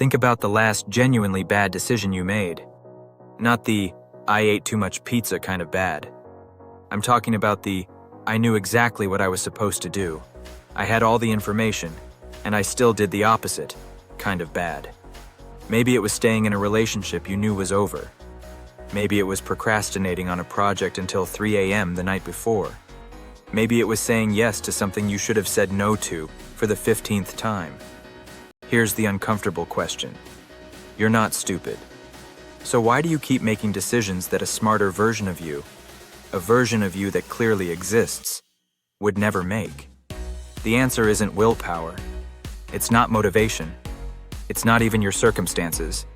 Think about the last genuinely bad decision you made. Not the, I ate too much pizza kind of bad. I'm talking about the, I knew exactly what I was supposed to do. I had all the information, and I still did the opposite kind of bad. Maybe it was staying in a relationship you knew was over. Maybe it was procrastinating on a project until 3 a.m. the night before. Maybe it was saying yes to something you should have said no to for the 15th time. Here's the uncomfortable question. You're not stupid. So why do you keep making decisions that a smarter version of you, a version of you that clearly exists, would never make? The answer isn't willpower. It's not motivation. It's not even your circumstances.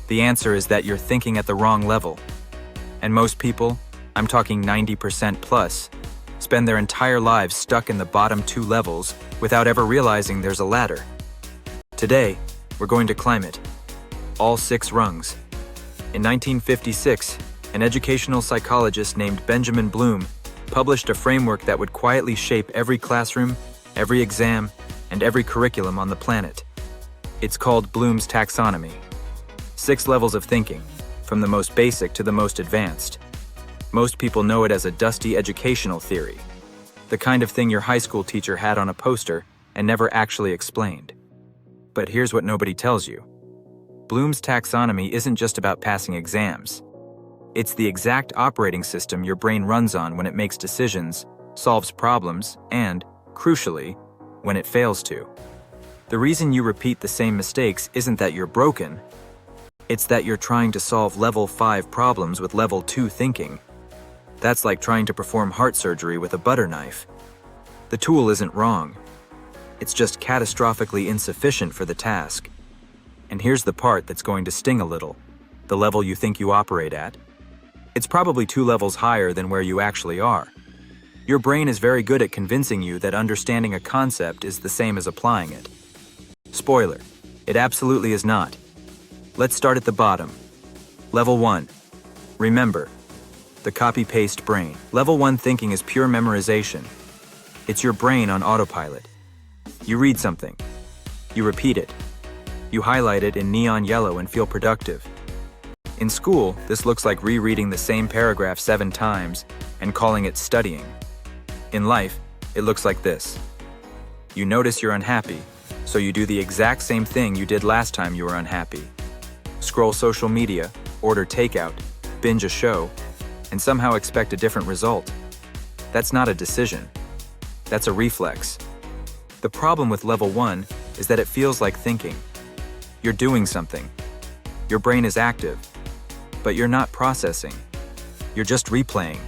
The answer is that you're thinking at the wrong level. And most people, I'm talking 90% plus, spend their entire lives stuck in the bottom 2 levels without ever realizing there's a ladder. Today, we're going to climb it. All 6 rungs. In 1956, an educational psychologist named Benjamin Bloom published a framework that would quietly shape every classroom, every exam, and every curriculum on the planet. It's called Bloom's Taxonomy. 6 levels of thinking, from the most basic to the most advanced. Most people know it as a dusty educational theory, the kind of thing your high school teacher had on a poster and never actually explained. But here's what nobody tells you. Bloom's taxonomy isn't just about passing exams. It's the exact operating system your brain runs on when it makes decisions, solves problems, and, crucially, when it fails to. The reason you repeat the same mistakes isn't that you're broken. It's that you're trying to solve level 5 problems with level 2 thinking. That's like trying to perform heart surgery with a butter knife. The tool isn't wrong. It's just catastrophically insufficient for the task. And here's the part that's going to sting a little. The level you think you operate at. It's probably 2 levels higher than where you actually are. Your brain is very good at convincing you that understanding a concept is the same as applying it. Spoiler, it absolutely is not. Let's start at the bottom. Level 1. Remember. The copy-paste brain. Level 1 thinking is pure memorization. It's your brain on autopilot. You read something. You repeat it. You highlight it in neon yellow and feel productive. In school, this looks like rereading the same paragraph 7 times and calling it studying. In life, it looks like this. You notice you're unhappy, so you do the exact same thing you did last time you were unhappy. Scroll social media, order takeout, binge a show, and somehow expect a different result. That's not a decision. That's a reflex. The problem with level 1 is that it feels like thinking. You're doing something. Your brain is active, but you're not processing. You're just replaying.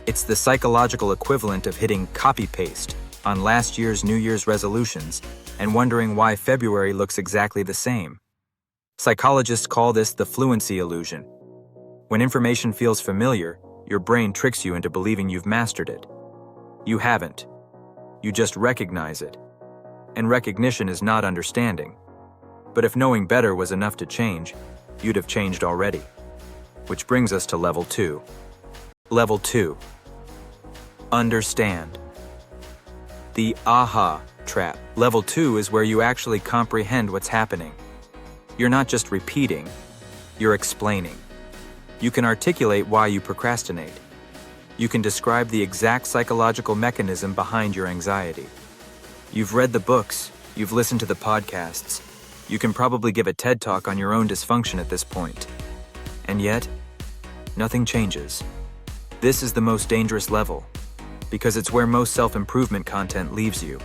It's the psychological equivalent of hitting copy-paste on last year's New Year's resolutions and wondering why February looks exactly the same. Psychologists call this the fluency illusion. When information feels familiar, your brain tricks you into believing you've mastered it. You haven't. You just recognize it. And recognition is not understanding. But if knowing better was enough to change, you'd have changed already. Which brings us to level 2. Level 2. Understand. The aha trap. Level 2 is where you actually comprehend what's happening. You're not just repeating, you're explaining. You can articulate why you procrastinate. You can describe the exact psychological mechanism behind your anxiety. You've read the books, you've listened to the podcasts. You can probably give a TED Talk on your own dysfunction at this point. And yet, nothing changes. This is the most dangerous level, because it's where most self-improvement content leaves you.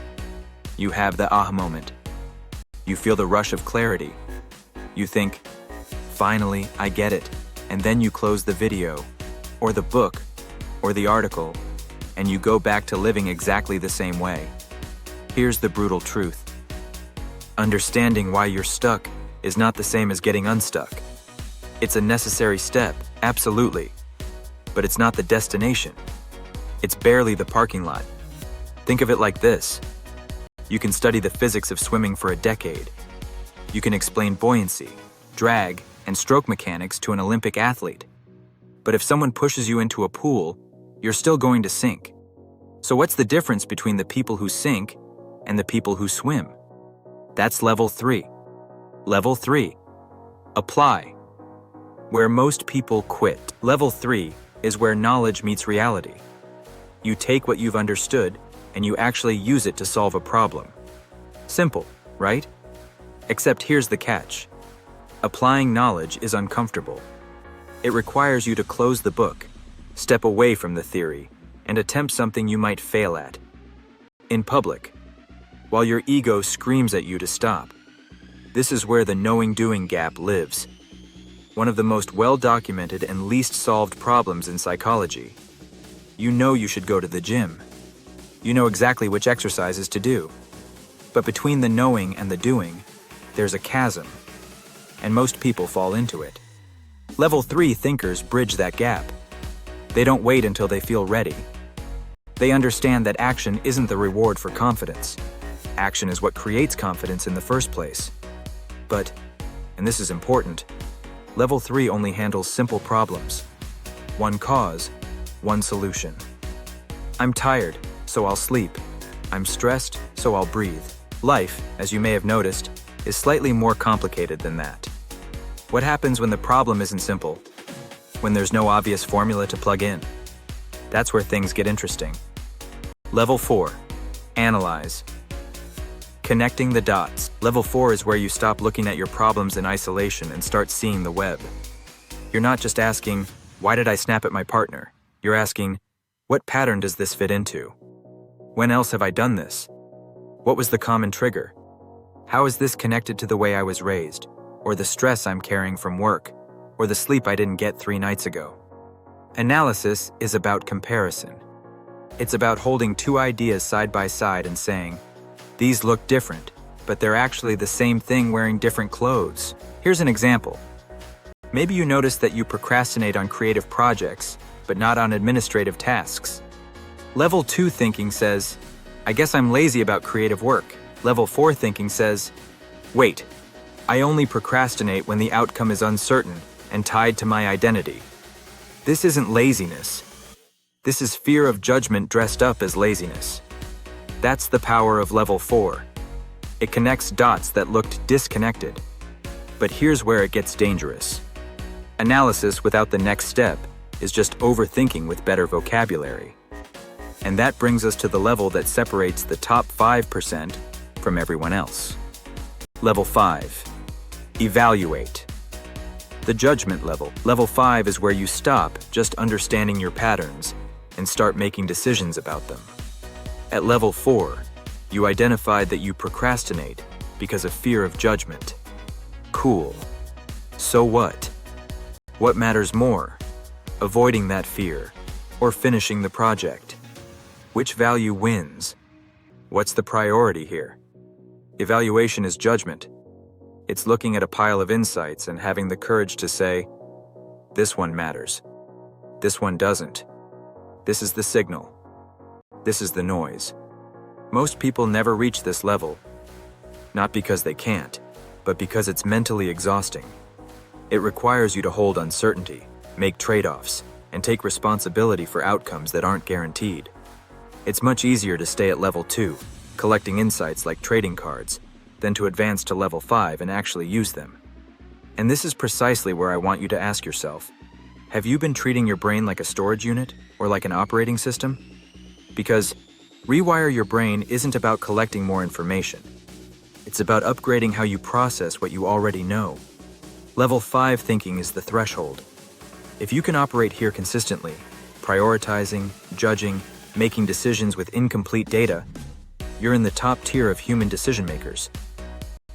You have the aha moment. You feel the rush of clarity. You think, finally, I get it. And then you close the video, or the book, or the article, and you go back to living exactly the same way. Here's the brutal truth. Understanding why you're stuck is not the same as getting unstuck. It's a necessary step, absolutely. But it's not the destination. It's barely the parking lot. Think of it like this. You can study the physics of swimming for a decade. You can explain buoyancy, drag, and stroke mechanics to an Olympic athlete. But if someone pushes you into a pool, you're still going to sink. So what's the difference between the people who sink and the people who swim? That's level 3. Level 3. Apply. Where most people quit. Level 3 is where knowledge meets reality. You take what you've understood and you actually use it to solve a problem. Simple, right? Except here's the catch. Applying knowledge is uncomfortable. It requires you to close the book, step away from the theory, and attempt something you might fail at. In public, while your ego screams at you to stop. This is where the knowing-doing gap lives. One of the most well-documented and least solved problems in psychology. You know you should go to the gym. You know exactly which exercises to do. But between the knowing and the doing, there's a chasm. And most people fall into it. Level 3 thinkers bridge that gap. They don't wait until they feel ready. They understand that action isn't the reward for confidence. Action is what creates confidence in the first place. But, and this is important, Level 3 only handles simple problems. One cause, one solution. I'm tired, so I'll sleep. I'm stressed, so I'll breathe. Life, as you may have noticed, is slightly more complicated than that. What happens when the problem isn't simple? When there's no obvious formula to plug in? That's where things get interesting. Level 4. Analyze. Connecting the dots. Level 4 is where you stop looking at your problems in isolation and start seeing the web. You're not just asking, why did I snap at my partner? You're asking, what pattern does this fit into? When else have I done this? What was the common trigger? How is this connected to the way I was raised, or the stress I'm carrying from work, or the sleep I didn't get 3 nights ago? Analysis is about comparison. It's about holding 2 ideas side by side and saying, these look different, but they're actually the same thing wearing different clothes. Here's an example. Maybe you notice that you procrastinate on creative projects, but not on administrative tasks. Level 2 thinking says, I guess I'm lazy about creative work. Level 4 thinking says, wait, I only procrastinate when the outcome is uncertain and tied to my identity. This isn't laziness. This is fear of judgment dressed up as laziness. That's the power of Level 4. It connects dots that looked disconnected. But here's where it gets dangerous. Analysis without the next step is just overthinking with better vocabulary. And that brings us to the level that separates the top 5% from everyone else. Level 5. Evaluate. The judgment level. Level 5 is where you stop just understanding your patterns and start making decisions about them. At Level 4, you identified that you procrastinate because of fear of judgment. Cool. So what? What matters more? Avoiding that fear or finishing the project? Which value wins? What's the priority here? Evaluation is judgment. It's looking at a pile of insights and having the courage to say, this one matters. This one doesn't. This is the signal. This is the noise. Most people never reach this level, not because they can't, but because it's mentally exhausting. It requires you to hold uncertainty, make trade-offs, and take responsibility for outcomes that aren't guaranteed. It's much easier to stay at Level 2, collecting insights like trading cards, than to advance to Level 5 and actually use them. And this is precisely where I want you to ask yourself, have you been treating your brain like a storage unit or like an operating system? Because Rewire your brain isn't about collecting more information. It's about upgrading how you process what you already know. Level 5 thinking is the threshold. If you can operate here consistently, prioritizing, judging, making decisions with incomplete data, you're in the top tier of human decision makers.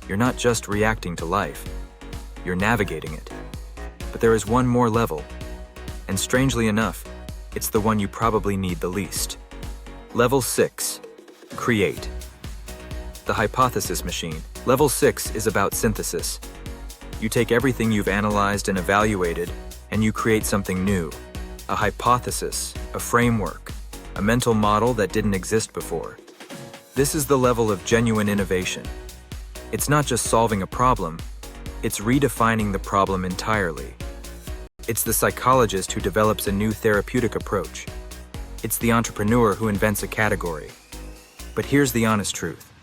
You're not just reacting to life, you're navigating it. But there is one more level, and strangely enough, it's the one you probably need the least. Level 6. Create. The hypothesis machine. Level 6 is about synthesis. You take everything you've analyzed and evaluated, and you create something new. A hypothesis, a framework, a mental model that didn't exist before. This is the level of genuine innovation. It's not just solving a problem, it's redefining the problem entirely. It's the psychologist who develops a new therapeutic approach. It's the entrepreneur who invents a category. But here's the honest truth.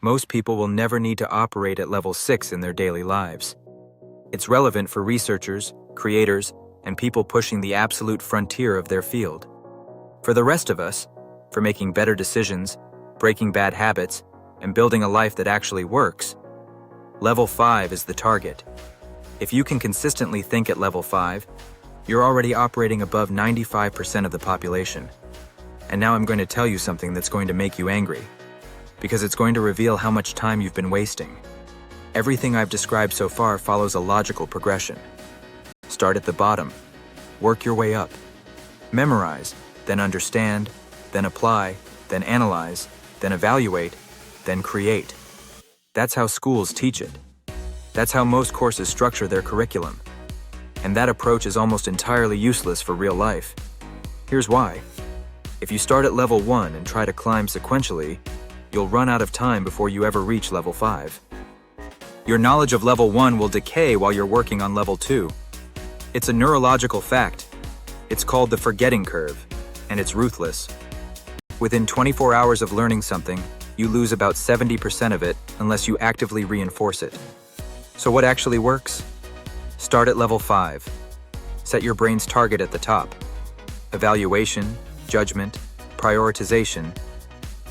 most people will never need to operate at level 6 in their daily lives. It's relevant for researchers, creators, and people pushing the absolute frontier of their field. For the rest of us, for making better decisions, breaking bad habits, and building a life that actually works, level 5 is the target. If you can consistently think at level 5, you're already operating above 95% of the population. And now I'm going to tell you something that's going to make you angry, because it's going to reveal how much time you've been wasting. Everything I've described so far follows a logical progression. Start at the bottom, work your way up. Memorize, then understand, then apply, then analyze, then evaluate, then create. That's how schools teach it. That's how most courses structure their curriculum. And that approach is almost entirely useless for real life. Here's why. If you start at level 1 and try to climb sequentially, you'll run out of time before you ever reach level 5. Your knowledge of level 1 will decay while you're working on level 2. It's a neurological fact. It's called the forgetting curve, and it's ruthless. Within 24 hours of learning something, you lose about 70% of it unless you actively reinforce it. So what actually works? Start at level 5. Set your brain's target at the top. Evaluation, judgment, prioritization,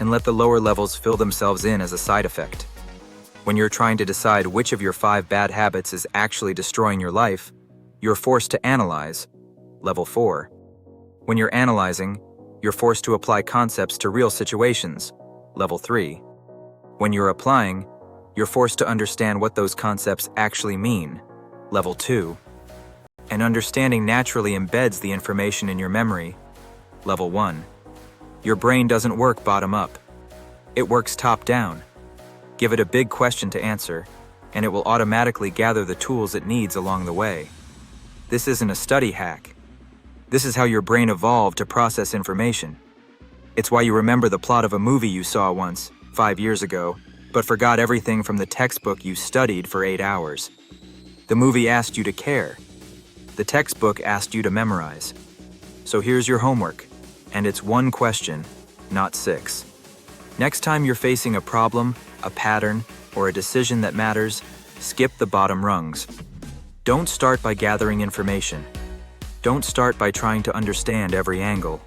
and let the lower levels fill themselves in as a side effect. When you're trying to decide which of your 5 bad habits is actually destroying your life, you're forced to analyze, level 4. When you're analyzing, you're forced to apply concepts to real situations, level 3. When you're applying, you're forced to understand what those concepts actually mean, level 2. And understanding naturally embeds the information in your memory, level 1. Your brain doesn't work bottom up. It works top down. Give it a big question to answer, and it will automatically gather the tools it needs along the way. This isn't a study hack. This is how your brain evolved to process information. It's why you remember the plot of a movie you saw once, 5 years ago, but forgot everything from the textbook you studied for 8 hours. The movie asked you to care. The textbook asked you to memorize. So here's your homework, and it's 1 question, not 6. Next time you're facing a problem, a pattern, or a decision that matters, skip the bottom rungs. Don't start by gathering information. Don't start by trying to understand every angle.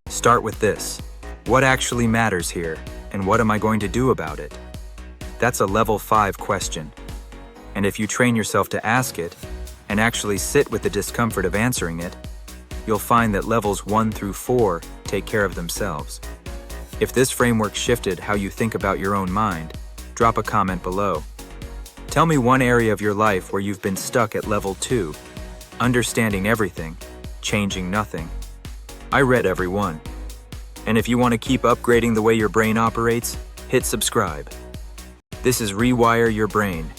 Start with this. What actually matters here, and what am I going to do about it? That's a level 5 question. And if you train yourself to ask it, and actually sit with the discomfort of answering it, you'll find that levels 1 through 4 take care of themselves. If this framework shifted how you think about your own mind, drop a comment below. Tell me one area of your life where you've been stuck at level 2, understanding everything, changing nothing. I read every one. And if you want to keep upgrading the way your brain operates, hit subscribe. This is Rewire Your Brain.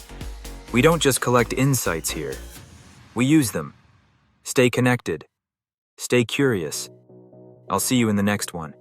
We don't just collect insights here. We use them. Stay connected. Stay curious. I'll see you in the next one.